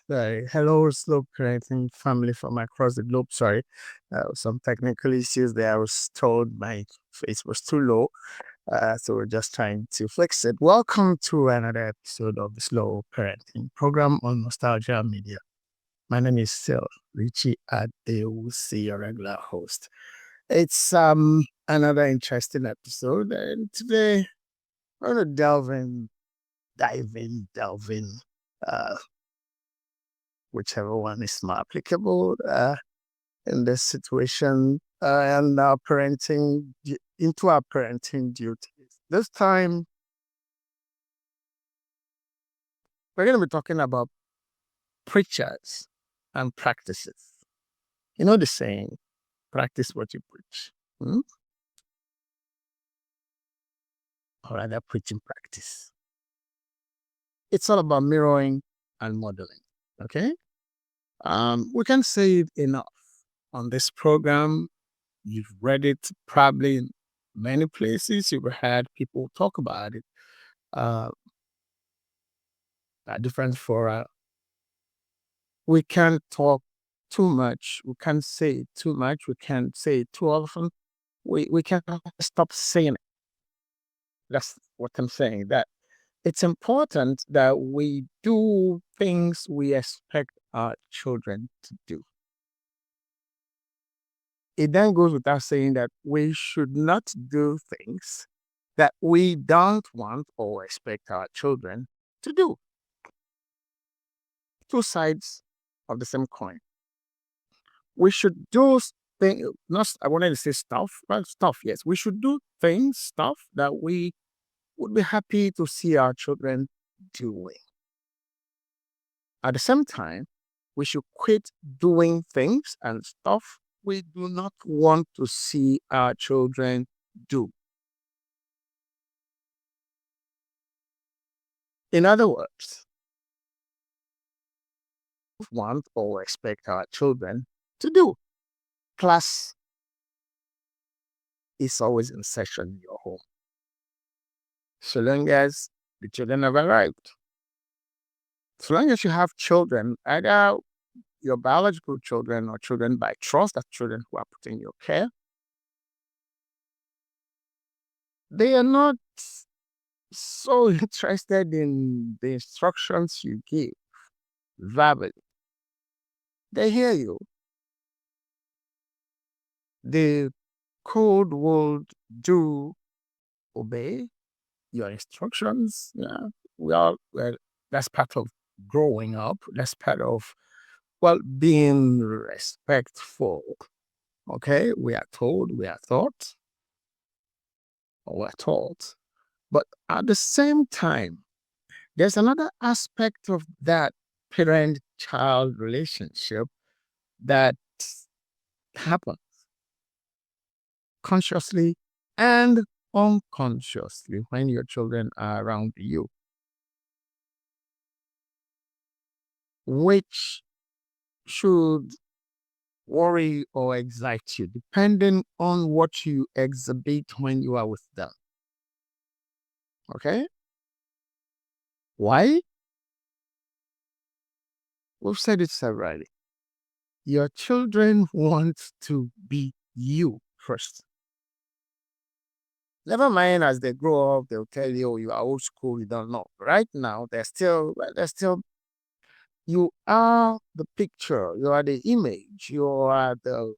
Hello, slow parenting family from across the globe. Sorry, some technical issues there. I was told my face was too low, so we're just trying to fix it. Welcome to another episode of the Slow Parenting program on Nostalgia Media. My name is still Richie Adewusi, your regular host. It's another interesting episode, and today we're gonna delve in. Uh, Whichever one is more applicable in this situation and our into our parenting duties. This time, we're going to be talking about preachers and practices. You know the saying, practice what you preach, hmm? Or rather, preaching practice. It's all about mirroring and modeling. Okay, we can say it enough on this program. You've read it probably in many places. You've heard people talk about it uh, at different fora. We can't talk too much. We can't say too much. We can't say too often. We can't stop saying it. That's what I'm saying. That it's important that we do things we expect our children to do. It then goes without saying that we should not do things that we don't want or expect our children to do. Two sides of the same coin. We should do things, not, I wanted to say stuff, but stuff, yes. We should do things, stuff that we would be happy to see our children doing. At the same time, we should quit doing things and stuff we do not want to see our children do. In other words, want or expect our children to do. Class is always in session in your home, so long as the children have arrived. So long as you have children, either your biological children or children by trust, that children who are put in your care, they are not so interested in the instructions you give verbally. They hear you. The code would do obey your instructions. Yeah, well, that's part of growing up. That's part of, well, being respectful. Okay, we are told, we are taught, or we're taught. But at the same time, there's another aspect of that parent child relationship that happens consciously and unconsciously when your children are around you, which should worry or excite you depending on what you exhibit when you are with them. Okay? Why? We've said it severally. Your children want to be you first. Never mind as they grow up, they'll tell you, "Oh, you are old school, you don't know." Right now, they're still, you are the picture, you are the image, you are the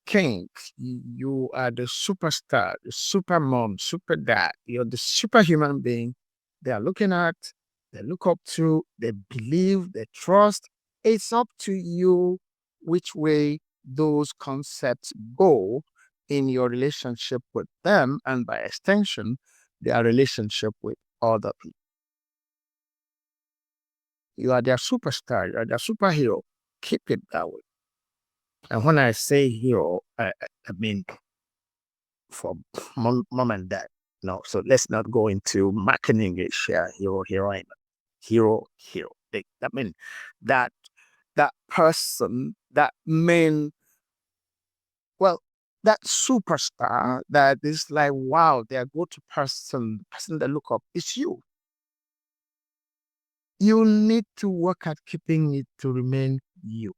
king, you are the superstar, the super mom, super dad, you're the superhuman being they are looking at, they look up to, they believe, they trust. It's up to you which way those concepts go in your relationship with them and by extension, their relationship with other people. You are their superstar, you are their superhero. Keep it that way. And when I say hero, I mean for mom and dad. No, so let's not go into marketing English here. Hero, heroine, hero, hero. I mean that that person, that main, well, that superstar that is like, wow, their go-to person, person they look up is you. you need to work at keeping it to remain you.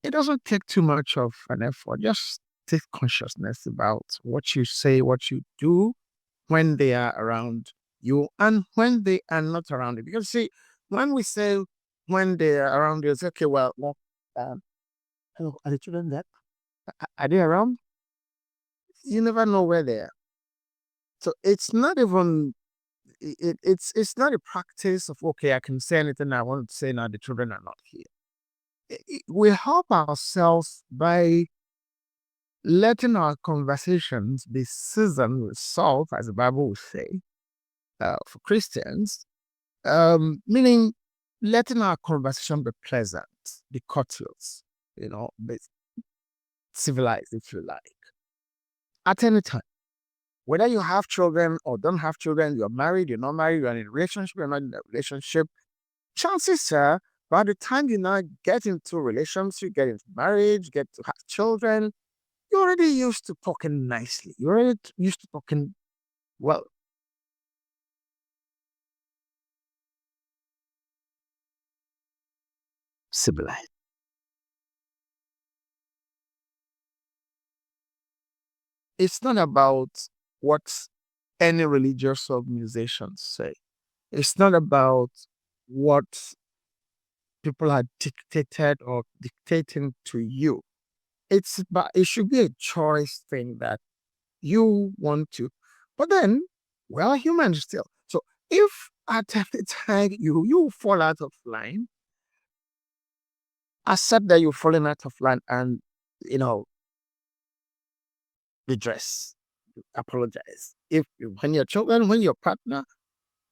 It doesn't take too much of an effort. Just take consciousness about what you say, what you do when they are around you and when they are not around you. Because see, when we say when they are around you, it's okay, well, um, hello, are the children there? Are they around? You never know where they are. So it's not even it's not a practice of okay, I can say anything I want to say now. The children are not here. We help ourselves by letting our conversations be seasoned with salt, as the Bible would say, for Christians, meaning letting our conversation be pleasant, be courteous, be civilized, if you like, at any time. Whether you have children or don't have children, you're married, you're not married, you're in a relationship, you're not in a relationship, chances are, by the time you now get into relationship, get into marriage, get to have children, you're already used to talking nicely. You're already used to talking well, civilized. It's not about what any religious organizations say. It's not about what people are dictated or dictating to you. It should be a choice thing that you want to. But then we are humans still. So if at any time you fall out of line, accept that you've fallen out of line and you know redress, apologize. If when your children, when your partner,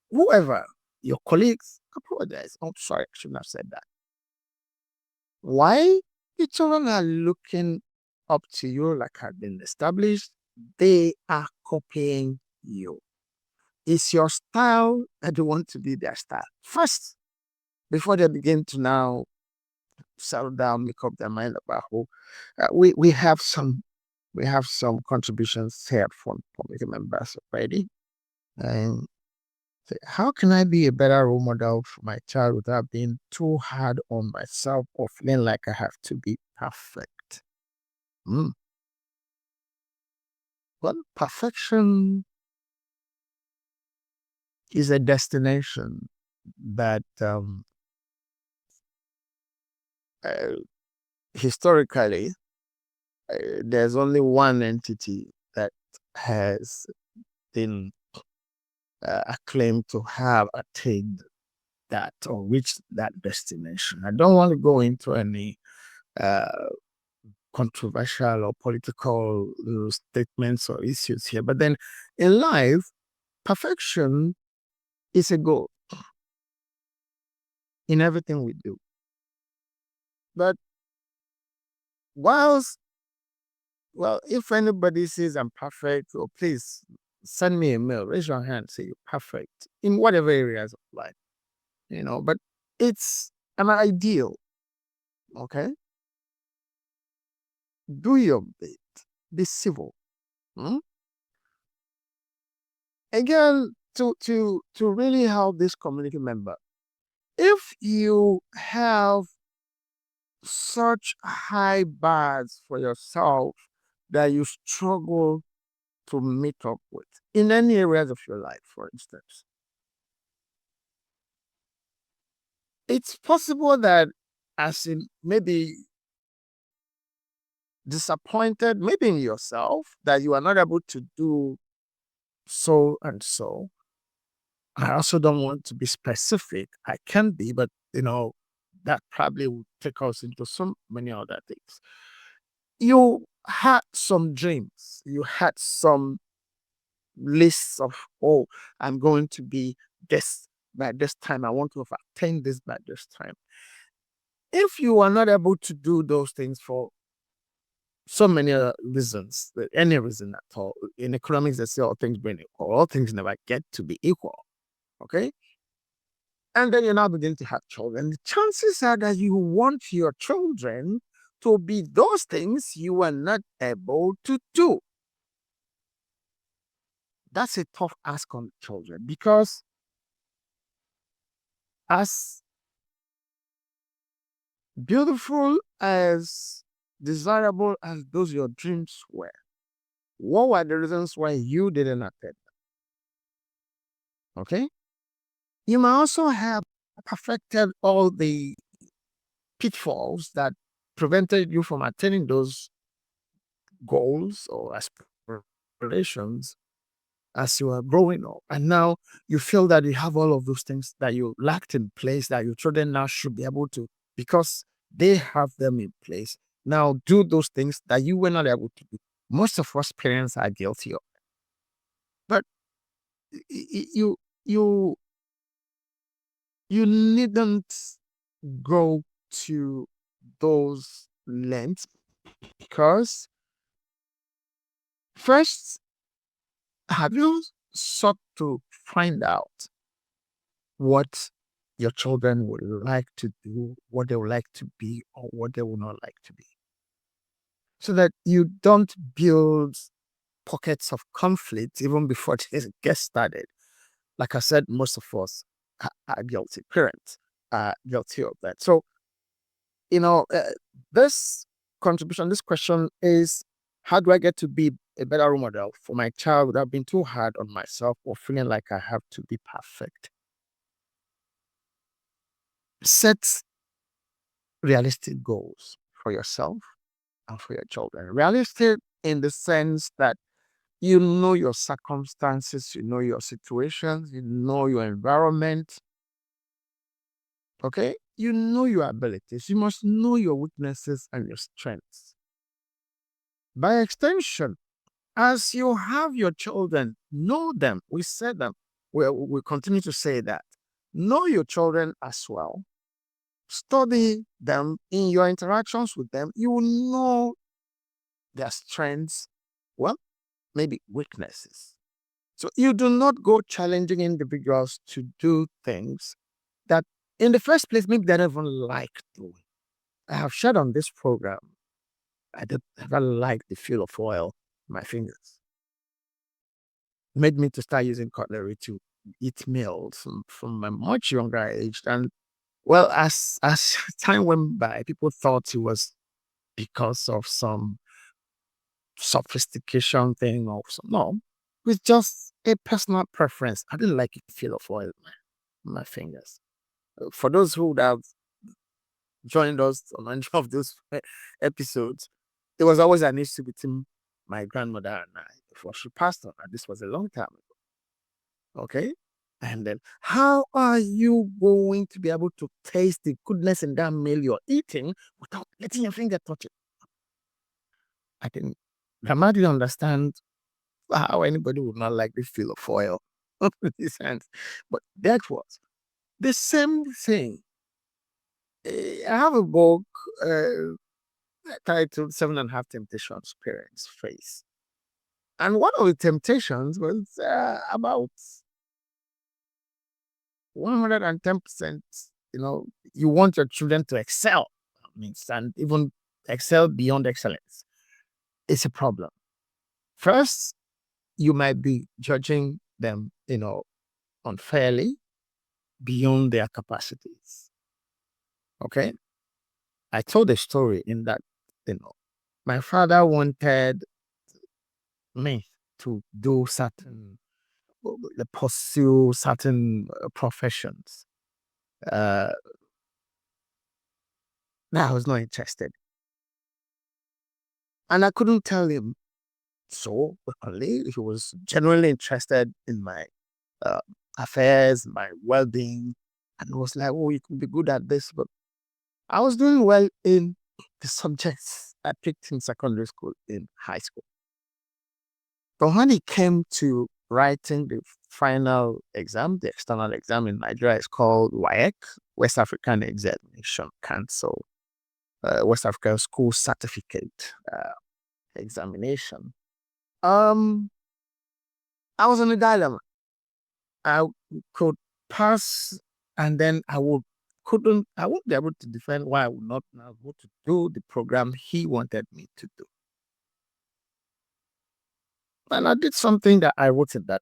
whoever, your colleagues, apologize. I'm sorry, I shouldn't have said that. Why? The children are looking up to you like had been established. They are copying you. It's your style that you want to be their style first before they begin to now settle down, make up their mind about who. We have some contributions here from community members already. And say, how can I be a better role model for my child without being too hard on myself or feeling like I have to be perfect? Hmm. Well, perfection is a destination that uh, historically there's only one entity that has been acclaimed to have attained that or reached that destination. I don't want to go into any uh, controversial or political statements or issues here, but then in life, perfection is a goal in everything we do. But whilst, well, if anybody says I'm perfect, oh, please send me a mail, raise your hand, say you're perfect in whatever areas of life, but it's an ideal, okay? Do your bit, be civil. Hmm? Again, to really help this community member, if you have such high bars for yourself that you struggle to meet up with in any areas of your life, for instance, it's possible that as in maybe disappointed, maybe in yourself, that you are not able to do so and so. I also don't want to be specific. I can be, but that probably would take us into so many other things. You had some dreams. You had some lists of, oh, I'm going to be this by this time. I want to have attained this by this time. If you are not able to do those things for so many reasons, any reason at all, in economics, they say all things being equal, all things never get to be equal. Okay. And then you now begin to have children. The chances are that you want your children to be those things you are not able to do. That's a tough ask on children because As beautiful as desirable as those your dreams were, what were the reasons why you didn't attend? Okay. You might also have perfected all the pitfalls that prevented you from attaining those goals or aspirations as you are growing up. And now you feel that you have all of those things that you lacked in place that your children now should be able to, because they have them in place. Now do those things that you were not able to do. Most of us parents are guilty of. But you you you needn't go to those lengths because first, have you sought to find out what your children would like to do, what they would like to be, or what they would not like to be? So that you don't build pockets of conflict even before they get started. Like I said, most of us are guilty. Parents are guilty of that. So, you know, this contribution, this question is, how do I get to be a better role model for my child without being too hard on myself or feeling like I have to be perfect? Set realistic goals for yourself and for your children. Realistic in the sense that you know your circumstances, you know your situations, you know your environment, okay? You know your abilities. You must know your weaknesses and your strengths. By extension, as you have your children, know them. We said them. We continue to say that. Know your children as well. Study them in your interactions with them. You will know their strengths, well, maybe weaknesses. So you do not go challenging individuals to do things that, in the first place, maybe they don't even like doing. I have shared on this program, I don't ever like the feel of oil in my fingers. Made me to start using cutlery to eat meals from a much younger age. And well, as time went by, people thought it was because of some sophistication thing or some, no. It's just a personal preference. I didn't like the feel of oil in my fingers. For those who would have joined us on any of those episodes, there was always an issue between my grandmother and I before she passed on. And this was a long time ago. Okay. And then, how are you going to be able to taste the goodness in that meal you're eating without letting your finger touch it? I didn't. Grandma didn't understand how anybody would not like the feel of oil in his hands. But that was the same thing. I have a book titled Seven and a Half Temptations Parents Face. And one of the temptations was about 110%, you want your children to excel. Means, and even excel beyond excellence. It's a problem. First, you might be judging them, unfairly beyond their capacities. Okay. I told a story in that, my father wanted me to do pursue certain professions. Uh, I was not interested. And I couldn't tell him so openly. He was genuinely interested in my uh, affairs, my well being, and was like, oh, you could be good at this. But I was doing well in the subjects I picked in secondary school, in high school. But when it came to writing the final exam, the external exam in Nigeria is called WAEC, West African Examination Council, West African School Certificate examination. Um, I was in a dilemma. I could pass, and then I won't be able to defend why I would not now go to do the program he wanted me to do. And I did something that I wrote in that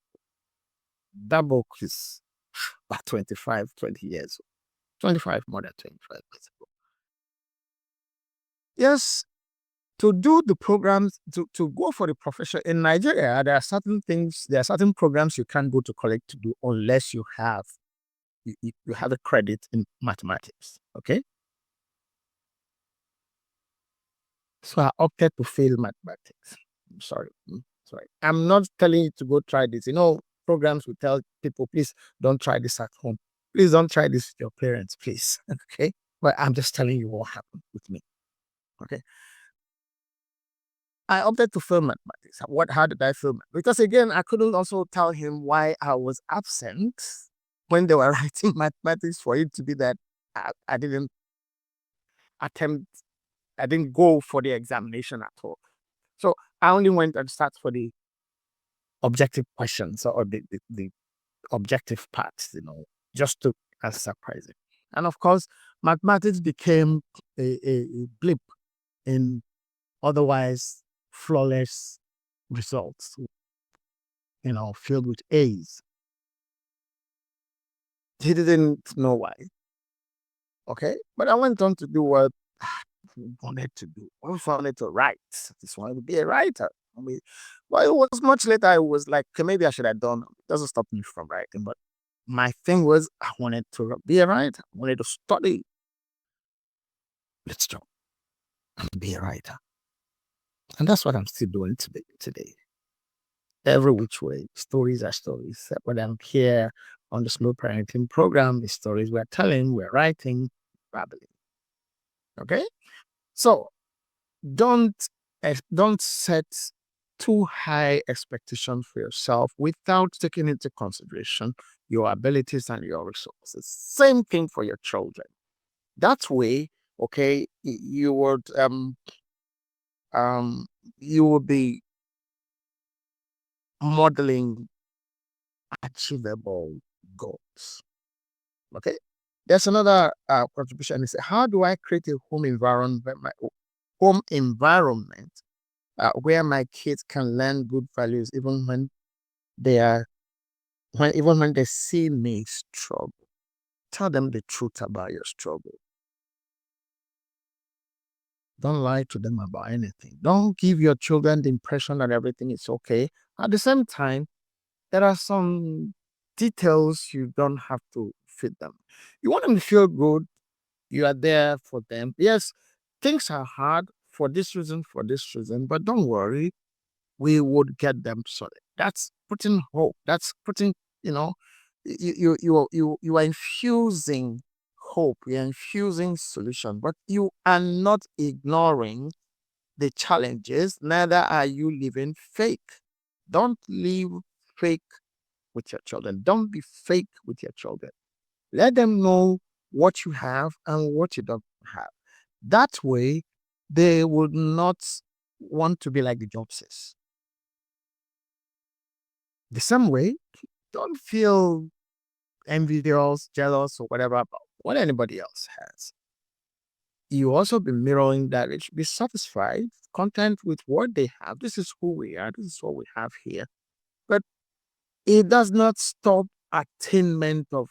book is about 25, 20 years. 25, more than 25 years ago. Yes, to do the programs, to go for the profession in Nigeria, there are certain things, there are certain programs you can't go to college to do unless you have a credit in mathematics. Okay. So I opted to fail mathematics. I'm sorry. Sorry. I'm not telling you to go try this. Programs will tell people, please don't try this at home. Please don't try this with your parents, please. Okay. But I'm just telling you what happened with me. Okay. I opted to fail mathematics. How did I fail? Because again, I couldn't also tell him why I was absent when they were writing mathematics for it to be that I didn't attempt, I didn't go for the examination at all. So I only went and sat for the objective questions or the objective parts, just to surprise it. And of course, mathematics became a blip in otherwise flawless results, filled with A's. He didn't know why. Okay. But I went on to do what I wanted to do. I wanted to write. I just wanted to be a writer. Well, it was much later. I was like, okay, maybe I should have done. It doesn't stop me from writing. But my thing was, I wanted to be a writer. I wanted to study literature and be a writer. And that's what I'm still doing today. Every which way, stories are stories. When I'm here on the Slow Parenting program, the stories we're telling, we're writing, babbling. Okay? So don't set too high expectations for yourself without taking into consideration your abilities and your resources. Same thing for your children. That way, okay, you would be modeling achievable goals. Okay. There's another contribution. Is how do I create a home environment where my kids can learn good values even when they are even when they see me struggle. Tell them the truth about your struggle. Don't lie to them about anything. Don't give your children the impression that everything is okay. At the same time, there are some details you don't have to feed them. You want them to feel good. You are there for them. Yes, things are hard for this reason, but don't worry. We would get them sorted. That's putting hope. That's putting, you are infusing hope. You're infusing solution, but you are not ignoring the challenges. Neither are you living fake. Don't live fake with your children. Don't be fake with your children. Let them know what you have and what you don't have. That way, they would not want to be like the Joneses. The same way, don't feel envious, jealous, or whatever about what anybody else has. You also be mirroring that. It should be satisfied, content with what they have. This is who we are. This is what we have here. But it does not stop attainment of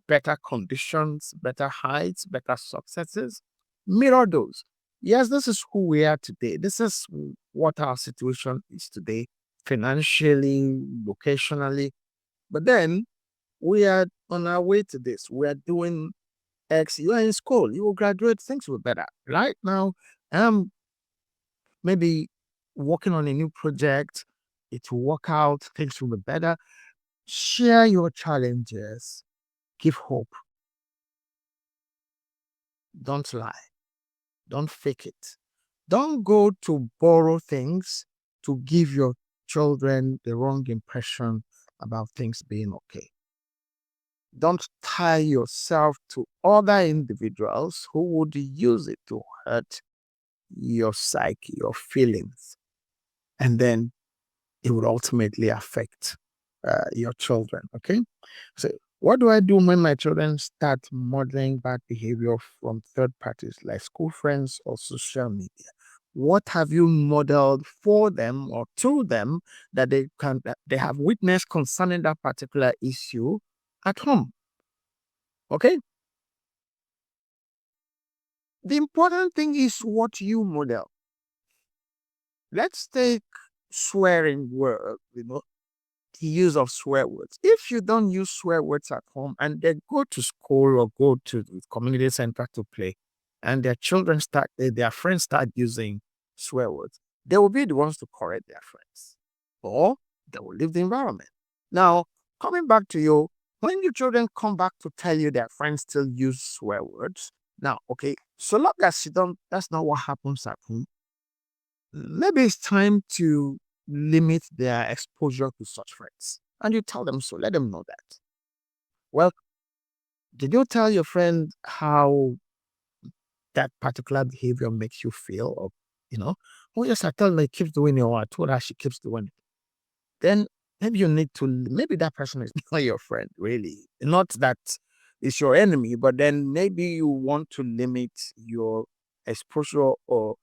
better conditions, better heights, better successes. Mirror those. Yes, this is who we are today. This is what our situation is today, financially, vocationally. But then we are on our way to this. We are doing X. You are in school. You will graduate. Things will be better. Right now, I'm maybe working on a new project. It will work out. Things will be better. Share your challenges. Give hope. Don't lie. Don't fake it. Don't go to borrow things to give your children the wrong impression about things being okay. Don't tie yourself to other individuals who would use it to hurt your psyche, your feelings. And then it would ultimately affect your children. Okay. So, what do I do when my children start modeling bad behavior from third parties like school friends or social media? What have you modeled for them or to them that they have witnessed concerning that particular issue at home? Okay. The important thing is what you model. Let's take swearing word, the use of swear words. If you don't use swear words at home and they go to school or go to the community center to play, and their children their friends start using swear words, they will be the ones to correct their friends, or they will leave the environment. Now, coming back to you, when your children come back to tell you their friends still use swear words, now, okay, so long as you don't, that's not what happens at home. Maybe it's time to limit their exposure to such friends. And you tell them so, let them know that. Well, did you tell your friend how that particular behavior makes you feel? Or, oh, yes, I tell her he keeps doing it, or I told her she keeps doing it. Then maybe you need to, maybe that person is not your friend, really. Not that it's your enemy, but then maybe you want to limit your exposure or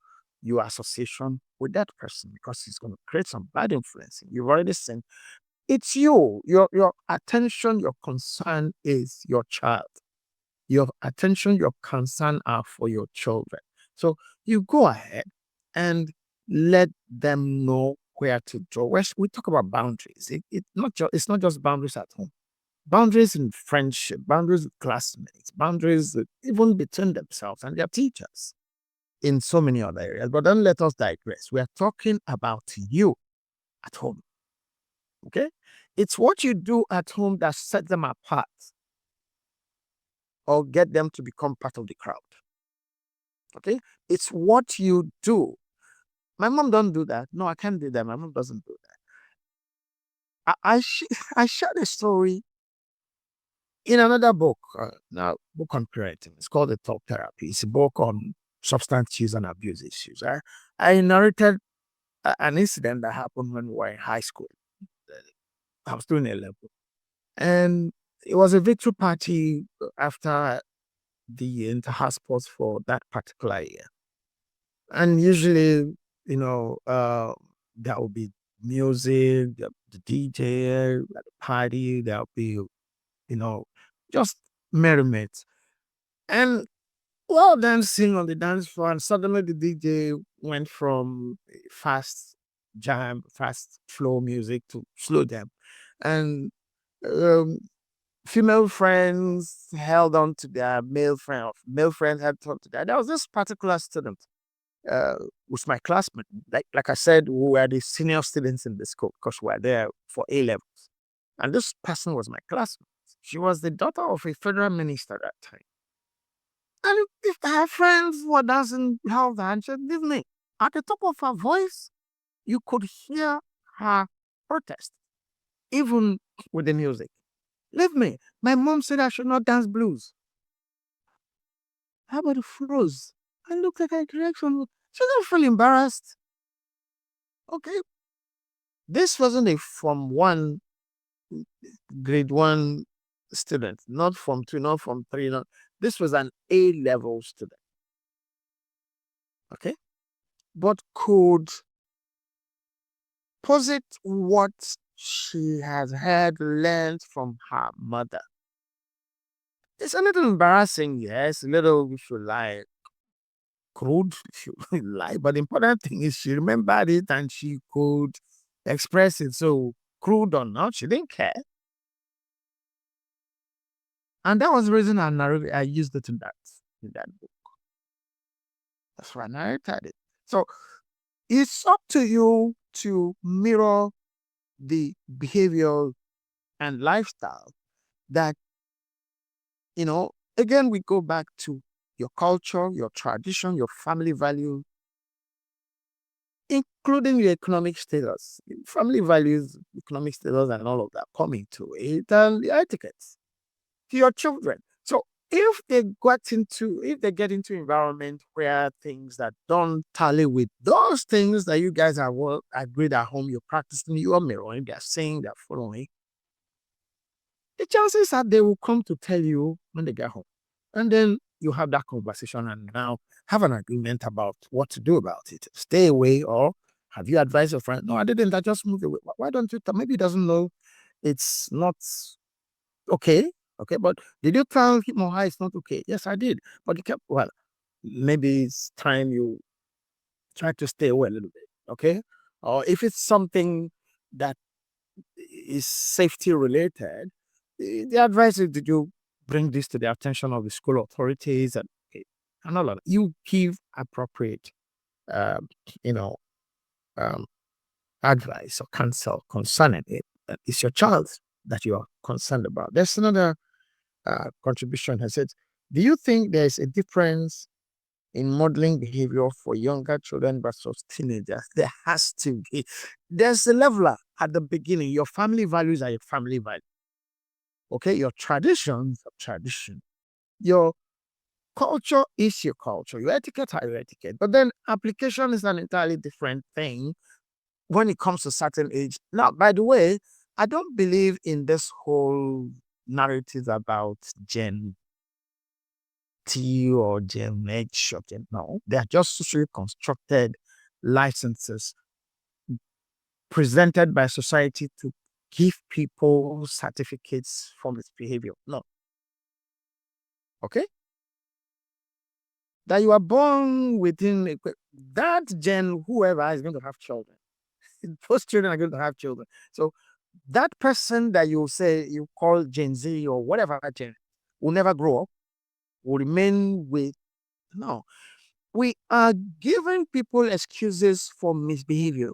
your association with that person because it's going to create some bad influence. You've already seen it's you. Your attention, your concern is your child. Your attention, your concern are for your children. So you go ahead and let them know where to draw. We talk about boundaries. It's not just boundaries at home. Boundaries in friendship, boundaries with classmates, boundaries even between themselves and their teachers in so many other areas. But don't let us digress. We are talking about you at home. Okay? It's what you do at home that sets them apart or get them to become part of the crowd. Okay? It's what you do. My mom don't do that. No, I can't do that. My mom doesn't do that. I shared a story in another book, now book on parenting. It's called The Talk Therapy. It's a book on substance use and abuse issues. I narrated an incident that happened when we were in high school. I was doing a level. And it was a victory party after the inter sports for that particular year. And usually, there will be music, the DJ, at the party, there'll be, just merriment. And well, dancing on the dance floor, and suddenly the DJ went from fast flow music to slow jam. And um, female friends held on to their male friend, or male friend had on to that. There was this particular student, uh, was my classmate. Like I said, we were the senior students in the school because we were there for A levels. And this person was my classmate. She was the daughter of a federal minister at that time. And if her friends were dancing held her and she leave me. At the top of her voice, you could hear her protest, even with the music. Leave me. My mom said I should not dance blues. How about the froze? I looked at her direction. She didn't feel embarrassed. Okay. This wasn't a from one grade one student, not from two, not from three. Not this was an A level student. Okay. But could posit what she has had learned from her mother. It's a little embarrassing, yes, a little, if you like, crude, if you like, but the important thing is she remembered it and she could express it. So, crude or not, she didn't care. And that was the reason I used it in that book. That's why I narrated it. So, it's up to you to mirror the behavior and lifestyle that, again, we go back to your culture, your tradition, your family value, including your economic status. Family values, economic status, and all of that come into it, and the etiquettes to your children. So if they get into environment where things that don't tally with those things that you guys are well agreed at home, you're practicing, you are mirroring, they're saying, they're following, the chances are they will come to tell you when they get home. And then you have that conversation and now have an agreement about what to do about it. Stay away, or have you advised your friend? No, I didn't. I just moved away. Why don't you maybe he doesn't know it's not okay. Okay, but did you tell him or her it's not okay? Yes, I did. But he kept, well, maybe it's time you try to stay away a little bit. Okay. Or if it's something that is safety related, the advice is that you bring this to the attention of the school authorities and all of that. You give appropriate, um, you know, um, advice or counsel concerning it. It's your child that you are concerned about. There's another contribution has said, do you think there's a difference in modeling behavior for younger children versus teenagers? There has to be. There's a leveler at the beginning. Your family values are your family values. Okay, your traditions are tradition. Your culture is your culture. Your etiquette are your etiquette. But then application is an entirely different thing when it comes to certain age. Now, by the way, I don't believe in this whole narrative about Gen T or Gen H or Gen. No, they are just socially constructed licenses presented by society to give people certificates for misbehavior. No. Okay? That you are born within that gen, whoever is going to have children. Those children are going to have children. So that person that you say you call Gen Z or whatever gen will never grow up, will remain with. No. We are giving people excuses for misbehavior.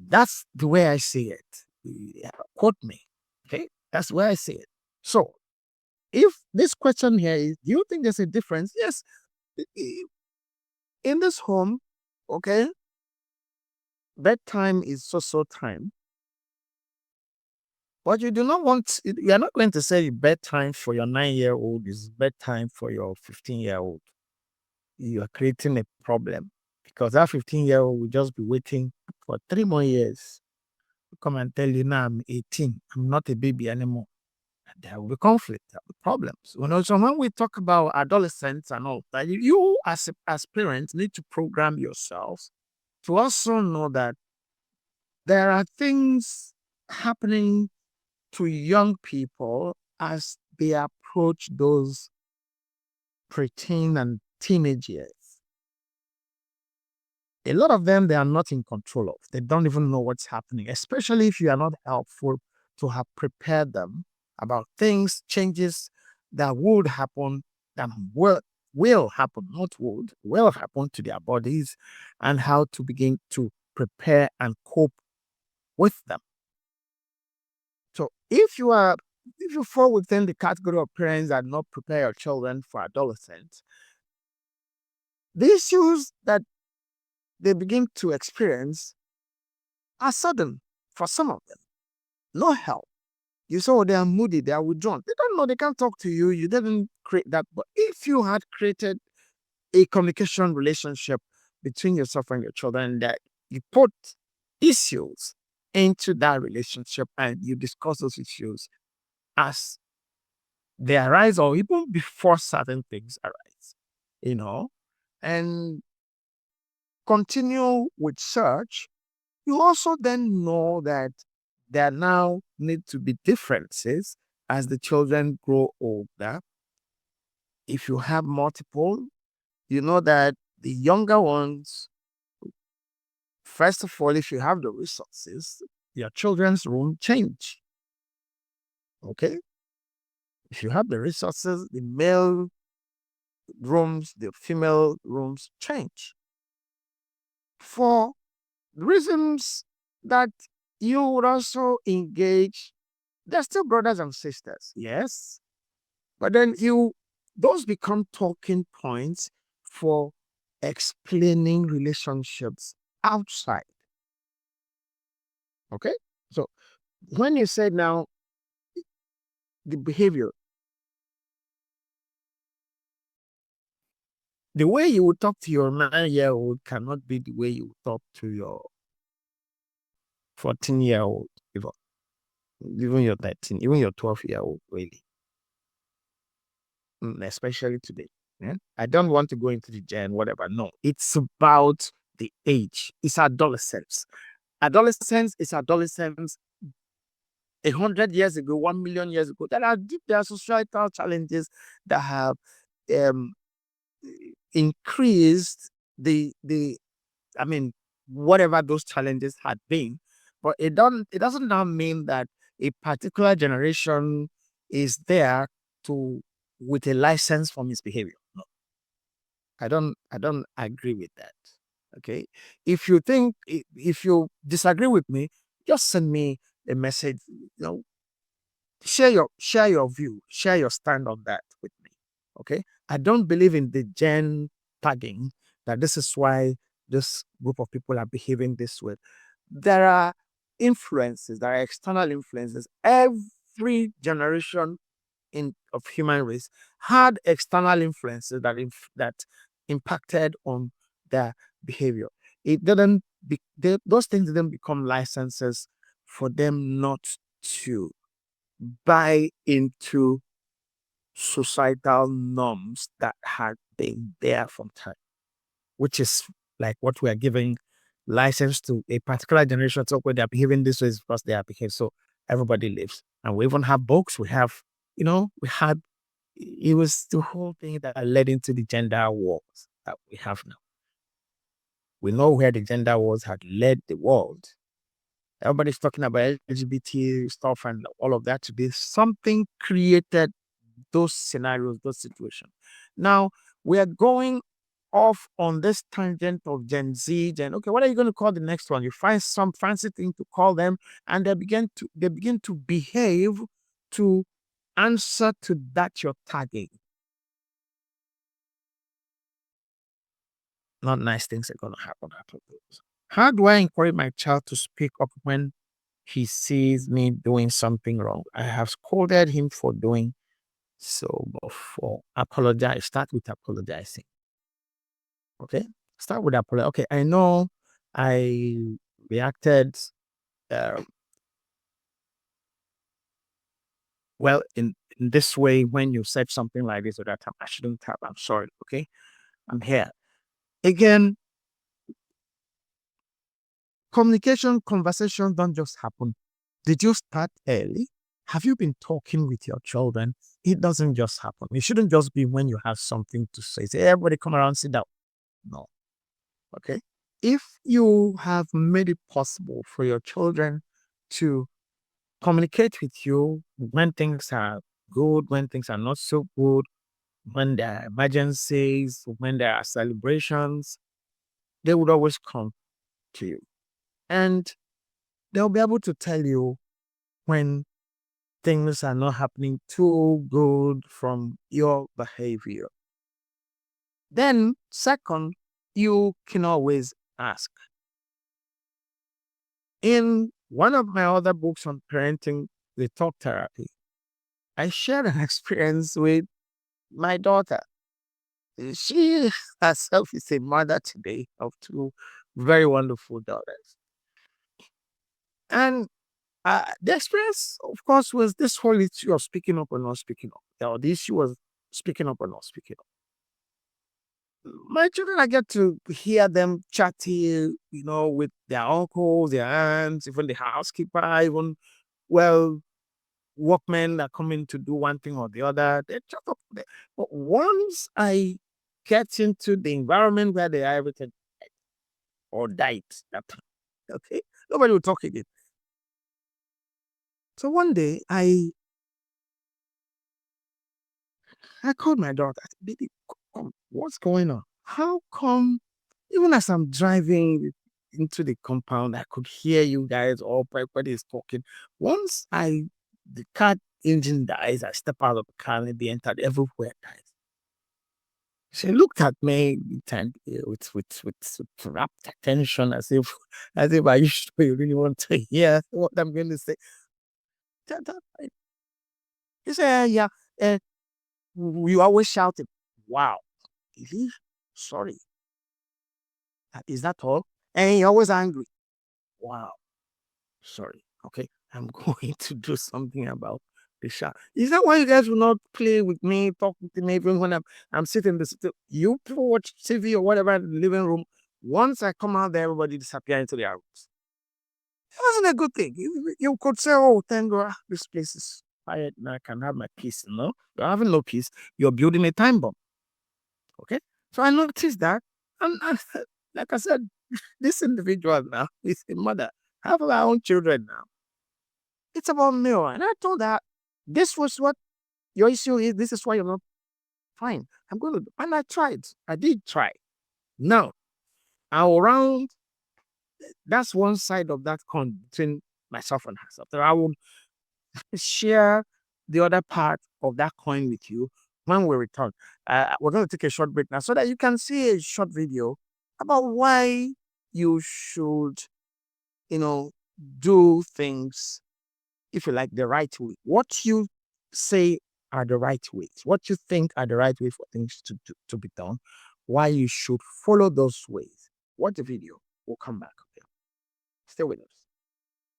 That's the way I see it. Yeah, quote me. Okay. That's where I see it. So if this question here is, do you think there's a difference? Yes. In this home, okay, bedtime is so time. But you do not want, you are not going to say bedtime for your 9-year-old is bedtime for your 15-year-old. You are creating a problem because that 15-year-old will just be waiting for 3 more years to come and tell you, now I'm 18, I'm not a baby anymore. There will be conflict, there will be problems. So when we talk about adolescents and all that, you as parents need to program yourselves to also know that there are things happening to young people as they approach those preteen and teenage years. A lot of them, they are not in control of. They don't even know what's happening, especially if you are not helpful to have prepared them about things, changes that would happen, that will happen, not would, will happen to their bodies, and how to begin to prepare and cope with them. So if you fall within the category of parents that not prepare your children for adolescence, the issues that they begin to experience are sudden for some of them. No help. You saw they are moody, they are withdrawn. They don't know, they can't talk to you. You didn't create that. But if you had created a communication relationship between yourself and your children, that you put issues into that relationship and you discuss those issues as they arise or even before certain things arise, you know, and continue with search, you also then know that there now need to be differences as the children grow older. If you have multiple, you know that the younger ones, first of all, if you have the resources, your children's room change. Okay? If you have the resources, the male rooms, the female rooms change. For reasons that you would also engage, they're still brothers and sisters, yes. But then those become talking points for explaining relationships outside. Okay? So when you say now the behavior, the way you would talk to your 9-year-old cannot be the way you would talk to your 14-year-old, even your 13, even your 12-year-old, really. Especially today. Yeah? I don't want to go into the gen, whatever. No, it's about the age. It's adolescence. Adolescence is adolescence 100 years ago, 1 million years ago. There are societal challenges that have um, increased the I mean, whatever those challenges had been. But it doesn't now mean that a particular generation is there to with a license for misbehavior. No, I don't agree with that. Okay. If you disagree with me, just send me a message. Share your view, share your stand on that with me. Okay. I don't believe in the gen tagging that this is why this group of people are behaving this way. There are influences, there are external influences. Every generation of human race had external influences that impacted on their behavior. It didn't those things didn't become licenses for them not to buy into societal norms that had been there from time, which is like what we are giving license to a particular generation. So when they're behaving this way is because they are behaving. So everybody lives. And we even have books. We had, it was the whole thing that led into the gender wars that we have now. We know where the gender wars had led the world. Everybody's talking about LGBT stuff and all of that today. Something created those scenarios, those situations. Now we are going off on this tangent of Gen Z. Okay, what are you going to call the next one? You find some fancy thing to call them, and they begin to behave to answer to that you're tagging. Not nice things are going to happen after those. How do I encourage my child to speak up when he sees me doing something wrong? I have scolded him for doing so, but for apologize, start with apologizing. Okay, start with apology. Okay, I know I reacted uh, well in this way when you said something like this or that time. I shouldn't have. I'm sorry. Okay, I'm here again. Communication, conversation don't just happen. Did you start early? Have you been talking with your children? It doesn't just happen. It shouldn't just be when you have something to say. Say, "Hey, everybody come around, sit down." No. Okay. If you have made it possible for your children to communicate with you when things are good, when things are not so good, when there are emergencies, when there are celebrations, they would always come to you. And they'll be able to tell you when things are not happening too good from your behavior. Then, second, you can always ask. In one of my other books on parenting, the talk therapy, I shared an experience with my daughter. She herself is a mother today of two very wonderful daughters. And the experience, of course, was this whole issue of speaking up or not speaking up. The issue was speaking up or not speaking up. My children, I get to hear them chatting, with their uncles, their aunts, even the housekeeper, even, well, workmen are coming to do one thing or the other. They chat up there. But once I get into the environment where they are, everything or died, that time, okay, nobody will talk again. So one day, I called my daughter. I said, "Baby, what's going on? How come, even as I'm driving into the compound, I could hear you guys all, everybody is talking. Once the car engine dies, I step out of the car and they entered everywhere dies." She looked at me and with rapt attention as if are you sure you really want to hear what I'm going to say? He said, "Yeah, uh, you always shouting." Wow. Really? Sorry. Is that all? And you're always angry. Wow. Sorry. Okay. I'm going to do something about the shout. Is that why you guys will not play with me, talk with me, even when I'm sitting in the you people watch TV or whatever in the living room. Once I come out there, everybody disappear into their rooms. It wasn't a good thing. You could say, "Oh, thank God, this place is quiet and I can have my peace." No, you're having no peace. You're building a time bomb. So I noticed that. And like I said, this individual now is a mother. Have her own children now. It's about meal. And I told her, this was what your issue is. This is why you're not fine. I'm going to, and I tried. I did try. Now, around, that's one side of that coin between myself and herself. So I will share the other part of that coin with you when we return. We're going to take a short break now so that you can see a short video about why you should, you know, do things, if you like, the right way. What you say are the right ways, what you think are the right way for things to be done, why you should follow those ways. Watch the video. We'll come back. Okay? Stay with us.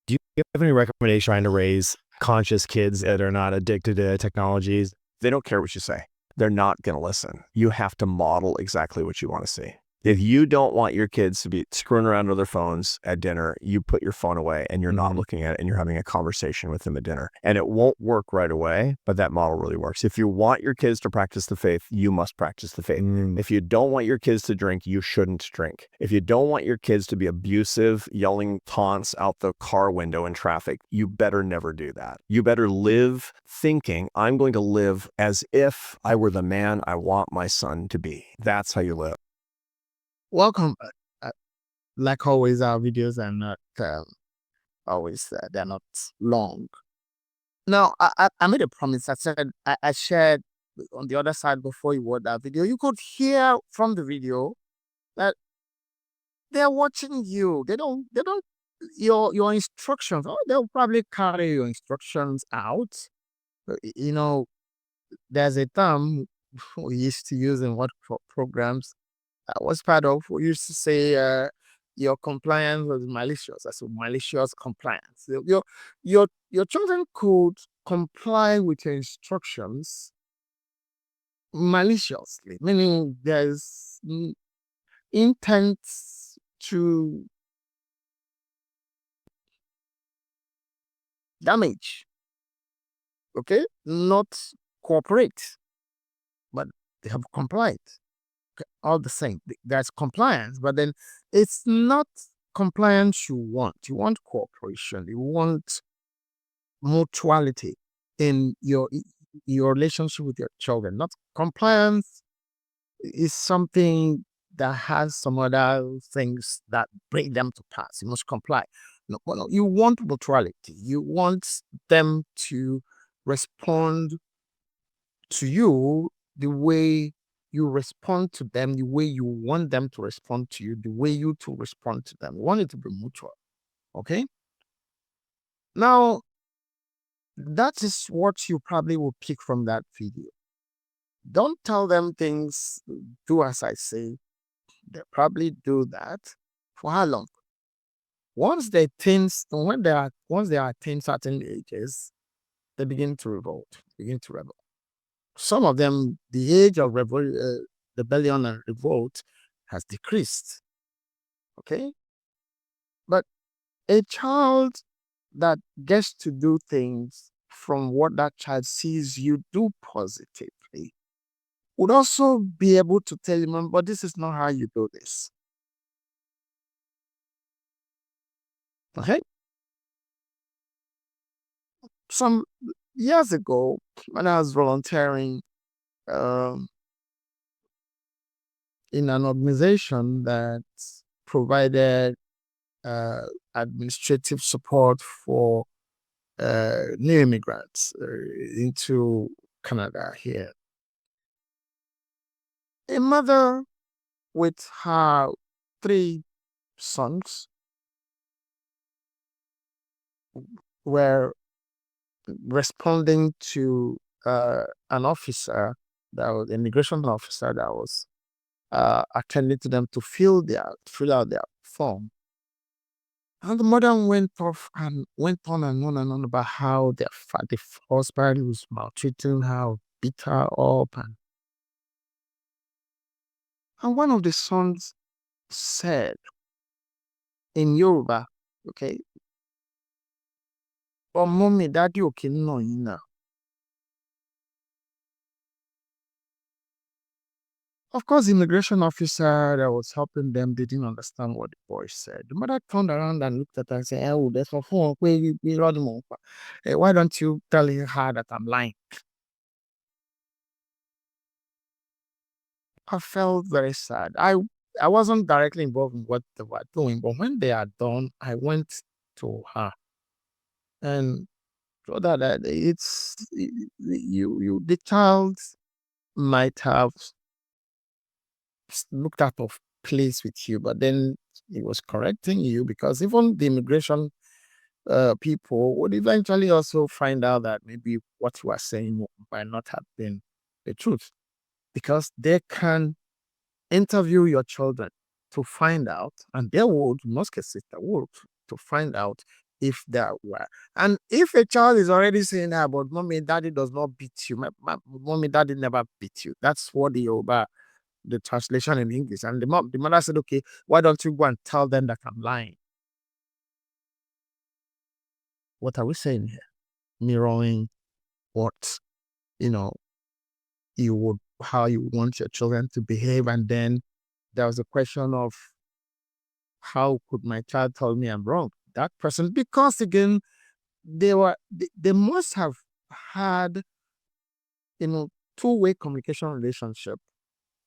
Do you have any recommendation trying to raise conscious kids that are not addicted to technologies? They don't care what you say. They're not going to listen. You have to model exactly what you want to see. If you don't want your kids to be screwing around with their phones at dinner, you put your phone away and you're not looking at it and you're having a conversation with them at dinner. And it won't work right away, but that model really works. If you want your kids to practice the faith, you must practice the faith. If you don't want your kids to drink, you shouldn't drink. If you don't want your kids to be abusive, yelling taunts out the car window in traffic, you better never do that. You better live thinking, I'm going to live as if I were the man I want my son to be. That's how you live. Welcome. Like always, our videos are not always, they're not long. Now, I made a promise. I said, I shared on the other side before you watch that video. You could hear from the video that they're watching you. They don't, your instructions. Oh, they'll probably carry your instructions out. You know, there's a term we used to use in what programs I was part of. We used to say, your compliance was malicious. That's a malicious compliance. Your children could comply with your instructions maliciously, meaning there's intent to damage. Okay, not cooperate, but they have complied. All the same, there's compliance, but then it's not compliance you want. You want cooperation. You want mutuality in your relationship with your children. Not compliance is something that has some other things that bring them to pass. You must comply. No, no, you want mutuality. You want them to respond to you the way you respond to them, the way you want them to respond to you, the way you to respond to them. You want it to be mutual. Okay? Now, that is what you probably will pick from that video. Don't tell them things, do as I say. They probably do that. For how long? Once they attain certain ages, they begin to revolt, begin to rebel. Some of them, the age of rebellion and revolt has decreased. Okay? But a child that gets to do things from what that child sees you do positively would also be able to tell him, but this is not how you do this. Okay? Some years ago, when I was volunteering um, in an organization that provided uh, administrative support for new immigrants into Canada here. A mother with her 3 sons were responding to an officer, that was an immigration officer, that was attending to them to fill out their form. And the mother went off and went on and on and on about how the husband was maltreating her, beat her up. And one of the sons said in Yoruba, okay, "Oh, mommy, daddy, okay, no, you know." Of course, the immigration officer that was helping them didn't understand what the boy said. The mother turned around and looked at her and said, "Oh, there's a phone. Why don't you tell her that I'm lying?" I felt very sad. I wasn't directly involved in what they were doing, but when they are done, I went to her and told her that the child might have looked out of place with you, but then he was correcting you, because even the immigration people would eventually also find out that maybe what you are saying might not have been the truth, because they can interview your children to find out, and they would, in most cases, they would, to find out if they were. And if a child is already saying that, but mommy, daddy does not beat you, mommy, daddy never beat you. That's what the translation in English. And the mother said, okay, why don't you go and tell them that I'm lying? What are we saying here? Mirroring what, you know, how you want your children to behave. And then there was a question of, how could my child tell me I'm wrong? That person, because again, they must have had, two-way communication relationship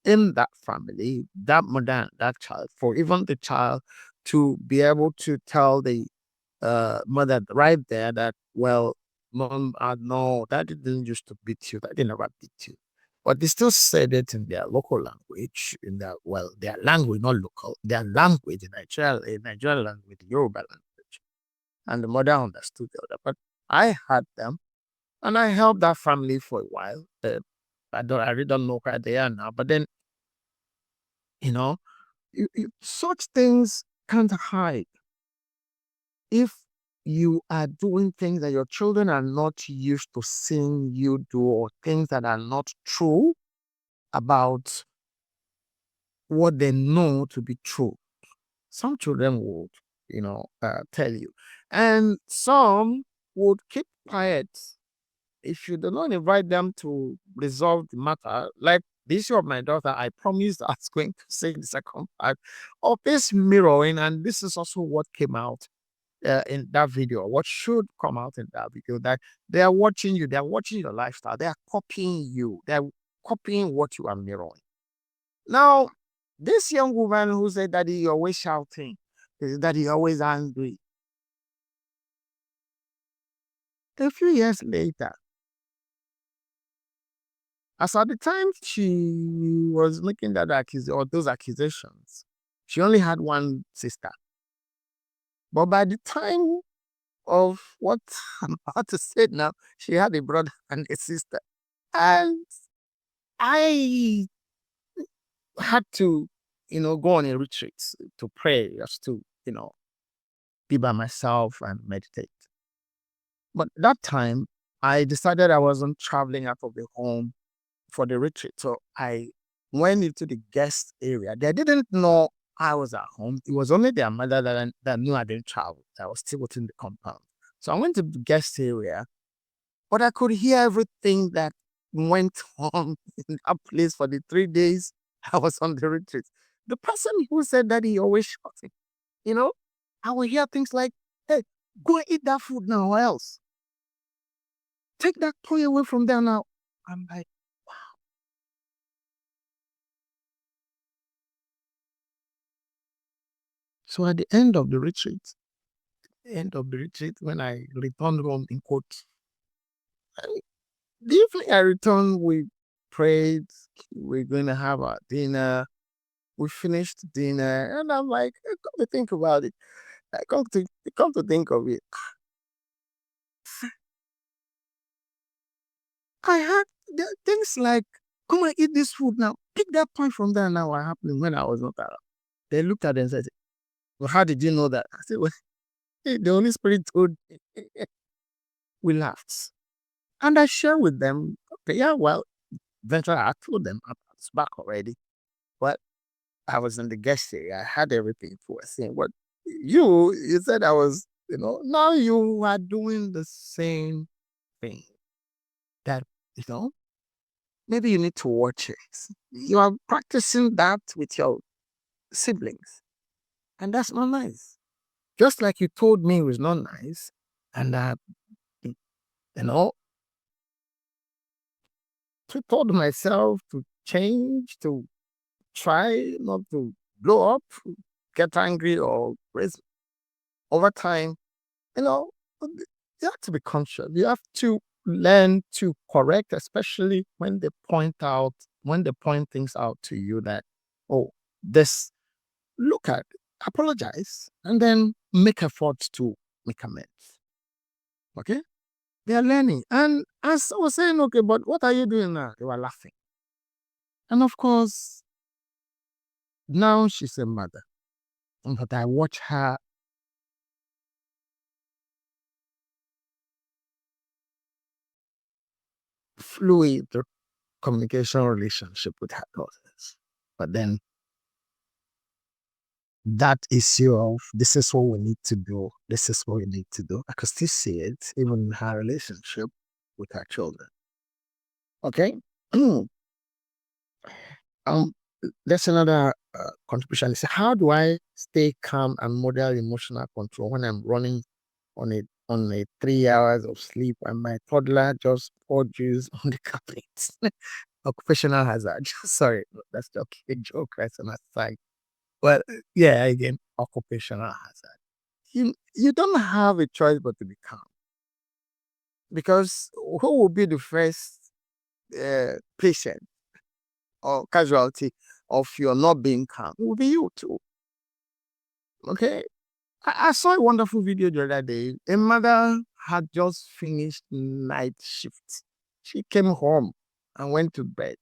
in that family, that mother and that child, for even the child to be able to tell the mother right there that, well, mom, no, that didn't used to beat you, that didn't never beat you. But they still said it in their local language, their language, not local, their language in Nigerian language, Yoruba language. And the mother understood the other. But I had them, and I helped that family for a while. I really don't know where they are now. But then, you know, such things can't hide. If you are doing things that your children are not used to seeing you do, or things that are not true about what they know to be true, some children would, tell you. And some would keep quiet. If you do not invite them to resolve the matter, like the issue of my daughter, I promised I was going to say in the second part of this mirroring, and this is also what came out in that video, what should come out in that video, that they are watching you, they are watching your lifestyle, they are copying you, they are copying what you are mirroring. Now, this young woman who said that he always shouting, that he always angry, a few years later, as at the time she was making those accusations, she only had one sister. But by the time of what I'm about to say now, she had a brother and a sister. And I had to, go on a retreat to pray, just to, be by myself and meditate. But that time, I decided I wasn't traveling out of the home for the retreat. So I went into the guest area. They didn't know I was at home. It was only their mother that knew I didn't travel. I was still within the compound. So I went to the guest area, but I could hear everything that went on in that place for the 3 days I was on the retreat. The person who said that he always shouting, you know, I would hear things like, hey, go and eat that food now, or else. Take that toy away from there now. I'm like, so at the end of the retreat, when I returned home in quotes, the evening I returned, we prayed, we're going to have our dinner. We finished dinner, and I'm like, come to think about it. I come to think of it. I had things like, come and eat this food now. Pick that point from there now. What happened when I was not around? They looked at it and said, well, how did you know that? I said, well, the Holy Spirit told me. We laughed. And I shared with them, okay, yeah, well, eventually I told them I was back already. But I was in the guest area. I had everything for a thing. But you said I was, now you are doing the same thing that, you know, maybe you need to watch it. You are practicing that with your siblings, and that's not nice. Just like you told me it was not nice, and you know, I told myself to change, to try not to blow up, get angry, or raise over time. You know, you have to be conscious. You have to learn to correct, especially when they point things out to you that, oh, this, look at, apologize, and then make efforts to make amends. Okay? They are learning. And as I was saying, okay, but what are you doing now? They were laughing. And of course, now she's a mother. But I watch her fluid communication relationship with her daughters. But then that issue of this is what we need to do, this is what we need to do, I could still see it even in her relationship with her children. Okay? um, there's another contribution. It's how do I stay calm and model emotional control when I'm running on a 3 hours of sleep and my toddler just poured juice on the carpet? Occupational hazard. Sorry, that's just a joke, that's an aside. Well, yeah, again, occupational hazard. You don't have a choice but to be calm, because who will be the first patient or casualty of your not being calm? It will be you too. Okay. I saw a wonderful video the other day. A mother had just finished night shift. She came home and went to bed.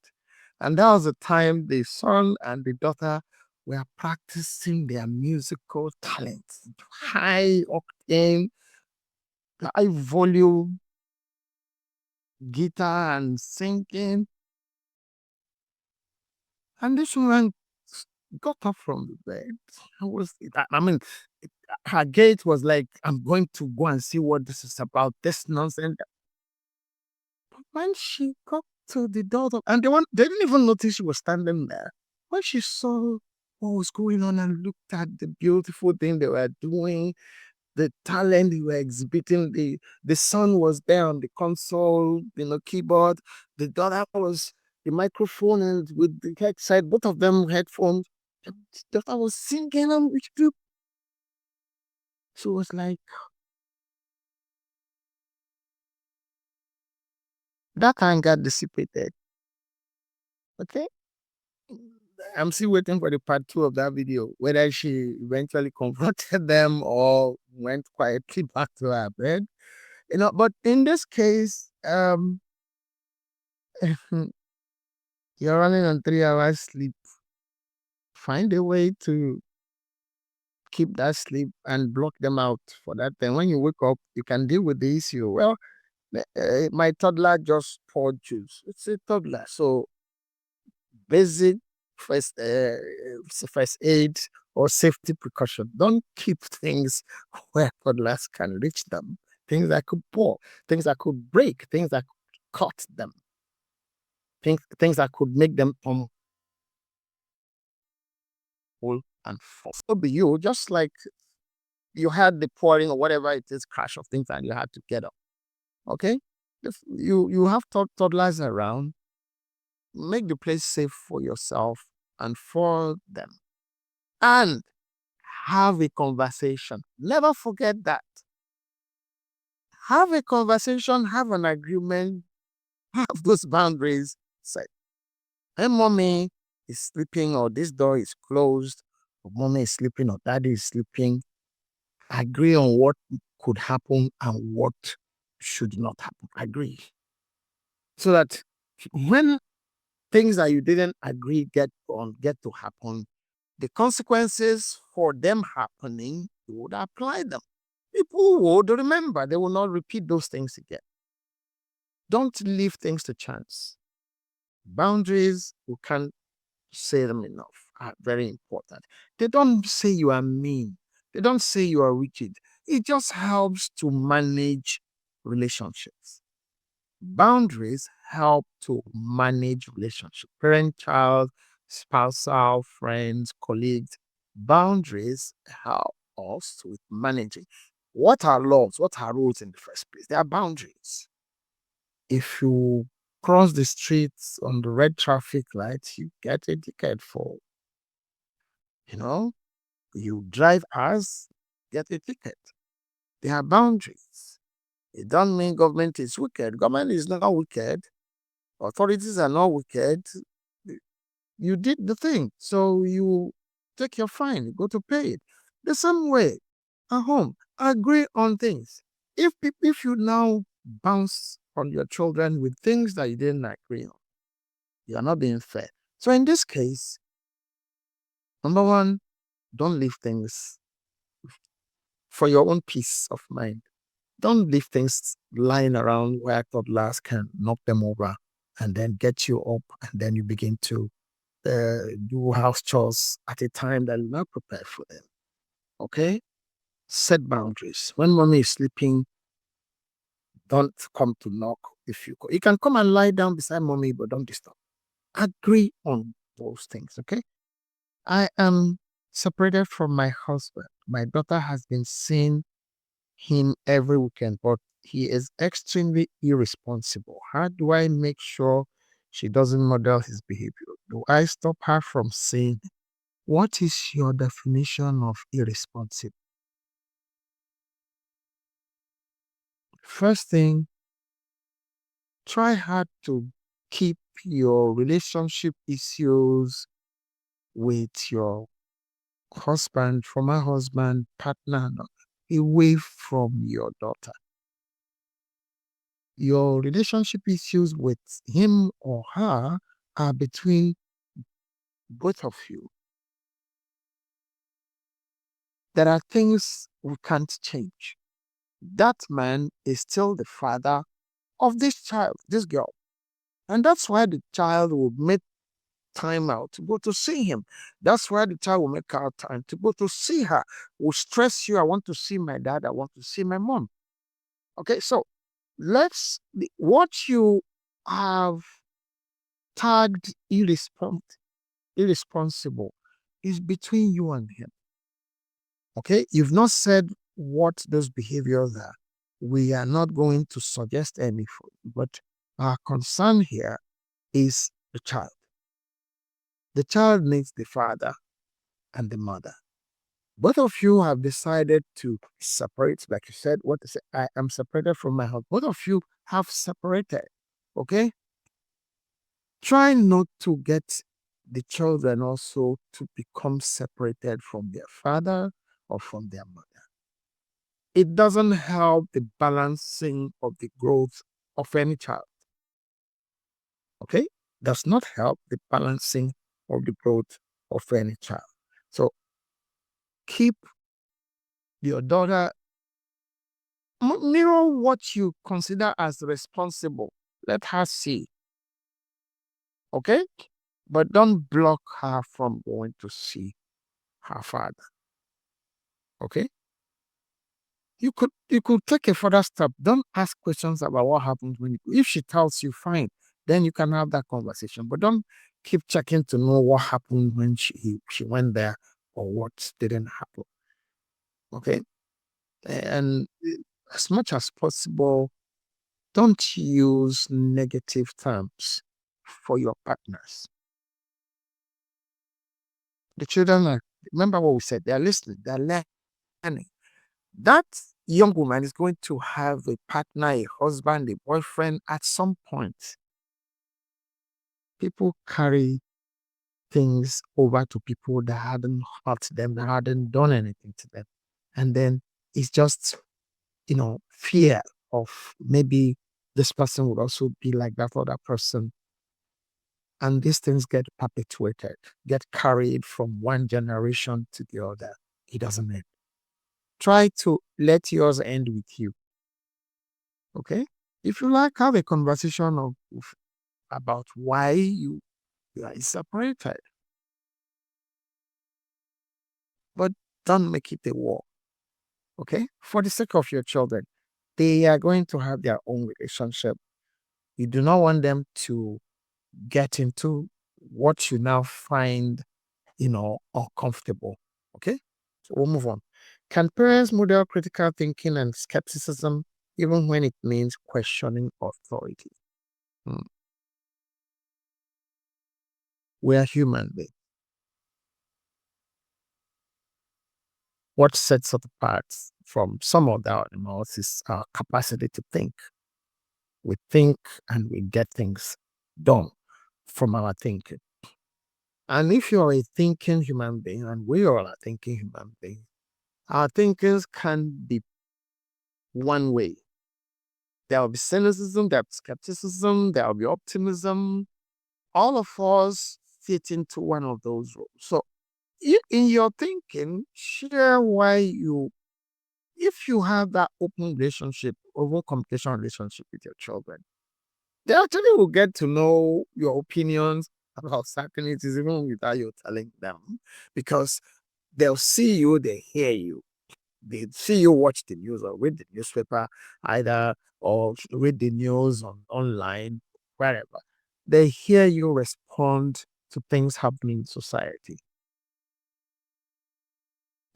And that was the time the son and the daughter were practicing their musical talents. High octane, high volume guitar and singing. And this woman got up from the bed. I mean, her gait was like, I'm going to go and see what this is about, this nonsense. But when she got to the door, and they didn't even notice she was standing there. When she saw what was going on and looked at the beautiful thing they were doing, the talent they were exhibiting, the son was there on the console, keyboard. The daughter was the microphone and with the headset, both of them headphones. And the daughter was singing and she was like, that anger dissipated. Okay. I'm still waiting for the part 2 of that video, whether she eventually confronted them or went quietly back to her bed. But in this case, you're running on 3 hours sleep. Find a way to keep that sleep and block them out for that. Then when you wake up, you can deal with the issue. Well, my toddler just poured juice. It's a toddler, so basic first first aid or safety precaution. Don't keep things where toddlers can reach them. Things that could pour, things that could break, things that could cut them, things that could make them tumble and fall. So be you, just like you had the pouring or whatever it is, crash of things, and you had to get up. Okay, if you have toddlers around, make the place safe for yourself and for them, and have a conversation. Never forget that. Have a conversation, have an agreement, have those boundaries set. Hey, mommy is sleeping, or this door is closed, or mommy is sleeping, or daddy is sleeping. Agree on what could happen and what should not happen. Agree. So that when things that you didn't agree get to happen, the consequences for them happening, you would apply them. People would remember. They will not repeat those things again. Don't leave things to chance. Boundaries, we can't say them enough, are very important. They don't say you are mean. They don't say you are rigid. It just helps to manage relationships. Boundaries help to manage relationship, parent, child, spousal, friends, colleagues. Boundaries help us with managing. What are laws? What are rules in the first place? They are boundaries. If you cross the streets on the red traffic light, you get a ticket for, you know, you drive as, get a ticket. There are boundaries. It doesn't mean government is wicked. Government is not wicked. Authorities are not wicked. You did the thing, so you take your fine, you go to pay it. The same way at home, agree on things. If you now bounce on your children with things that you didn't agree on, you are not being fair. So in this case, number one, don't leave things for your own peace of mind. Don't leave things lying around where toddlers can knock them over and then get you up, and then you begin to do house chores at a time that you're not prepared for them. Okay? Set boundaries. When mommy is sleeping, don't come to knock. You can come and lie down beside mommy, but don't disturb. Agree on those things. Okay? I am separated from my husband. My daughter has been seeing him every weekend, but he is extremely irresponsible. How do I make sure she doesn't model his behavior? Do I stop her from seeing? What is your definition of irresponsible? First thing, try hard to keep your relationship issues with your husband, former husband, partner, away from your daughter. Your relationship issues with him or her are between both of you. There are things we can't change. That man is still the father of this child, this girl. And that's why the child will make time out to go to see him. That's why the child will make out time to go to see her. Will stress you, I want to see my dad, I want to see my mom. Okay, so what you have tagged irresponsible is between you and him. Okay, you've not said what those behaviors are. We are not going to suggest any for you, but our concern here is the child. The child needs the father and the mother. Both of you have decided to separate, like you said, what to say, I am separated from my husband. Both of you have separated. Okay? Try not to get the children also to become separated from their father or from their mother. It doesn't help the balancing of the growth of any child. Okay? Does not help the balancing of the growth of any child. So keep your daughter, mirror what you consider as responsible. Let her see. Okay? But don't block her from going to see her father. Okay? You could take a further step. Don't ask questions about what happened when if she tells you, fine, then you can have that conversation. But don't keep checking to know what happened when she went there or what didn't happen. Okay? And as much as possible, don't use negative terms for your partners. The children are, remember what we said, they're listening, they're learning. That young woman is going to have a partner, a husband, a boyfriend at some point. People carry things over to people that hadn't hurt them, that hadn't done anything to them. And then it's just, fear of maybe this person would also be like that for that person. And these things get perpetuated, get carried from one generation to the other. It doesn't end. Try to let yours end with you. Okay? If you like, have a conversation about why you are separated. But don't make it a war. Okay? For the sake of your children, they are going to have their own relationship. You do not want them to get into what you now find, uncomfortable. Okay? So we'll move on. Can parents model critical thinking and skepticism even when it means questioning authority? Hmm. We are human beings. What sets us apart from some other animals is our capacity to think. We think and we get things done from our thinking. And if you're a thinking human being, and we all are thinking human beings, our thinkings can be one way. There will be cynicism, there will be skepticism, there will be optimism. All of us fit into one of those roles. So, in your thinking, share why if you have that open relationship, open communication relationship with your children, they actually will get to know your opinions about certain issues even without you telling them, because they'll see you, they hear you. They see you watch the news or read the newspaper, either, or read the news online, wherever. They hear you respond to things happening in society.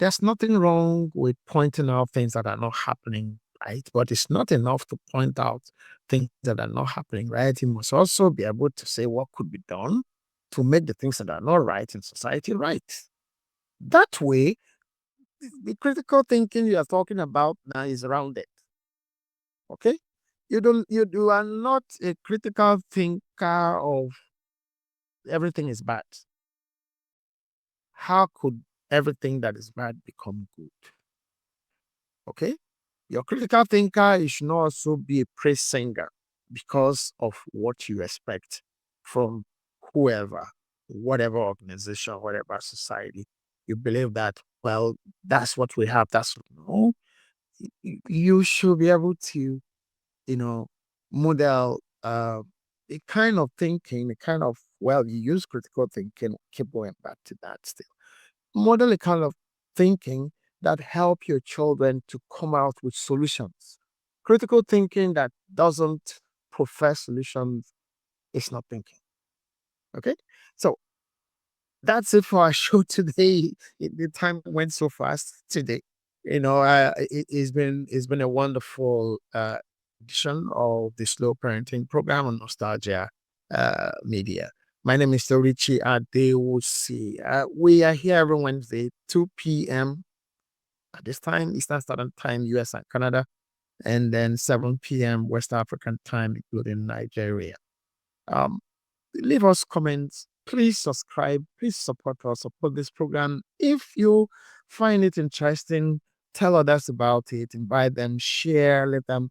There's nothing wrong with pointing out things that are not happening, right? But it's not enough to point out things that are not happening, right? You must also be able to say what could be done to make the things that are not right in society right. That way, the critical thinking you are talking about now is rounded. Okay? You are not a critical thinker of everything is bad. How could everything that is bad become good? Okay? Your critical thinker, you should not also be a praise singer because of what you expect from whoever, whatever organization, whatever society. You believe that, well, that's what we have. That's no. You should be able to, you know, model a kind of thinking, a kind of, well, you use critical thinking, keep going back to that still. Model a kind of thinking that help your children to come out with solutions. Critical thinking that doesn't profess solutions is not thinking. Okay? So that's it for our show today. The time went so fast today. It's been a wonderful edition of the Slow Parenting Program on Nostalgia Media. My name is Richie Adewusi. We are here every Wednesday, 2 p.m. at this time, Eastern Standard Time, US and Canada, and then 7 p.m. West African time, including Nigeria. Um, Leave us comments. Please subscribe. Please support us. Support this program. If you find it interesting, tell others about it. Invite them. Share. Let them,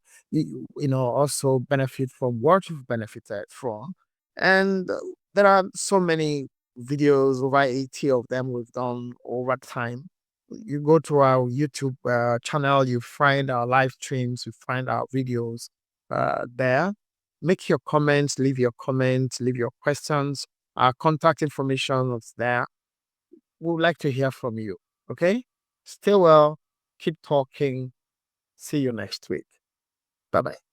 also benefit from what you've benefited from. And there are so many videos, over 80 of them we've done over time. You go to our YouTube channel, you find our live streams, you find our videos there. Make your comments, leave your comments, leave your questions. Our contact information is there. We would like to hear from you. Okay? Stay well, keep talking. See you next week. Bye bye.